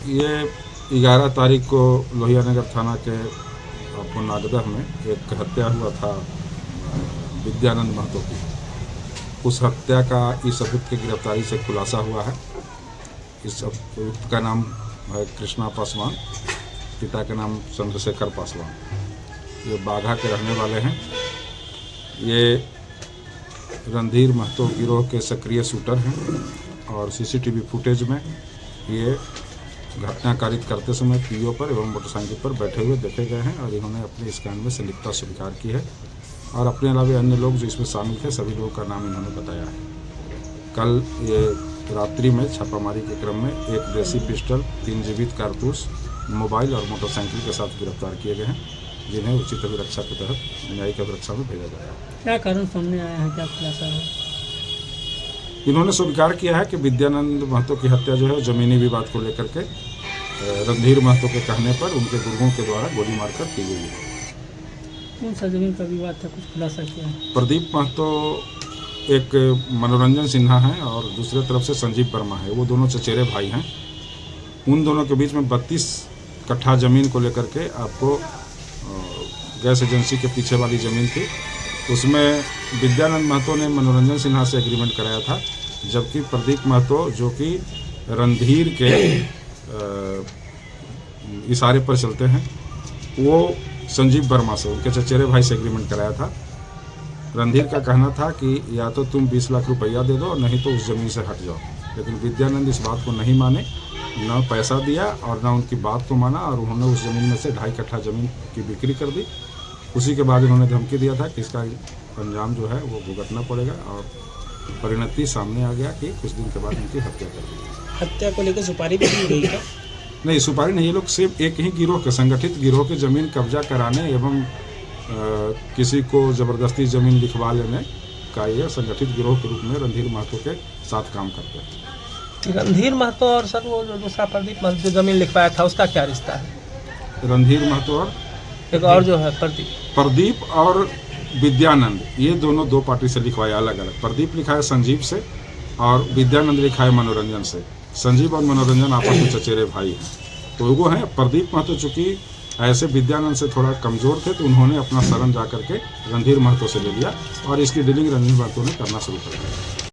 ये 11 तारीख को लोहिया नगर थाना के नागदह में एक हत्या हुआ था विद्यानंद महतो की। उस हत्या का इस अभियुक्त की गिरफ्तारी से खुलासा हुआ है। इस अभियुक्त का नाम है कृष्णा पासवान, पिता का नाम चंद्रशेखर पासवान। ये बाघा के रहने वाले हैं। ये रणधीर महतो गिरोह के सक्रिय शूटर हैं और सीसीटीवी फुटेज में ये घटना कारित करते समय पीओ पर एवं मोटरसाइकिल पर बैठे हुए देखे गए हैं और इन्होंने अपने इस कांड में संलिप्तता स्वीकार की है और अपने अलावा अन्य लोग जो इसमें शामिल थे सभी लोगों का नाम इन्होंने बताया है। कल ये रात्रि में छापामारी के क्रम में एक देसी पिस्टल, 3 जीवित कारतूस, मोबाइल और मोटरसाइकिल के साथ गिरफ्तार किए गए हैं, जिन्हें उचित अभिरक्षा के तहत न्यायिक अभिरक्षा में भेजा जाएगा। क्या कारण सामने आया है, क्या खुलासा है? इन्होंने स्वीकार किया है कि विद्यानंद महतो की हत्या जो है जमीनी विवाद को लेकर के रणधीर महतो के कहने पर उनके गुर्गों के द्वारा गोली मारकर की गई है। कौन सा जमीन का विवाद था, कुछ खुलासा किया है? प्रदीप महतो एक मनोरंजन सिन्हा है और दूसरे तरफ से संजीव वर्मा है। वो दोनों चचेरे भाई हैं। उन दोनों के बीच में 32 कट्ठा ज़मीन को लेकर के आपको गैस एजेंसी के पीछे वाली ज़मीन थी। उसमें विद्यानंद महतो ने मनोरंजन सिन्हा से एग्रीमेंट कराया था, जबकि प्रदीप महतो जो कि रणधीर के इशारे पर चलते हैं, वो संजीव वर्मा से, उनके चचेरे भाई से एग्रीमेंट कराया था। रणधीर का कहना था कि या तो तुम 20 लाख रुपया दे दो, नहीं तो उस ज़मीन से हट जाओ। लेकिन विद्यानंद इस बात को नहीं माने, न पैसा दिया और न उनकी बात को माना और उन्होंने उस ज़मीन में से 2.5 कट्ठा ज़मीन की बिक्री कर दी। उसी के बाद उन्होंने धमकी दिया था कि इसका अंजाम जो है वो भुगतना पड़ेगा और परिणति सामने आ गया कि कुछ दिन के बाद उनकी हत्या कर दी। हत्या को लेकर सुपारी भी दी गई क्या? नहीं, सुपारी नहीं। ये लोग सिर्फ एक ही गिरोह के, संगठित गिरोह की ज़मीन कब्जा कराने एवं किसी को ज़बरदस्ती ज़मीन लिखवा लेने का ये संगठित गिरोह के रूप में रणधीर महतो के साथ काम करते हैं। रणधीर महतो और सर वो जो दूसरा प्रदीप महतो जो जमीन लिखवाया था उसका क्या रिश्ता है? रणधीर महतो और एक और जो है प्रदीप और विद्यानंद, ये दोनों 2 पार्टी से लिखवाया अलग अलग। प्रदीप लिखा है संजीव से और विद्यानंद लिखा है मनोरंजन से। संजीव और मनोरंजन आपस में चचेरे भाई हैं। तो वो हैं प्रदीप महतो, चूँकि ऐसे विद्यानंद से थोड़ा कमज़ोर थे तो उन्होंने अपना शरण जा करके रणधीर महतो से ले लिया और इसकी डीलिंग रणधीर महतो ने करना शुरू कर दिया।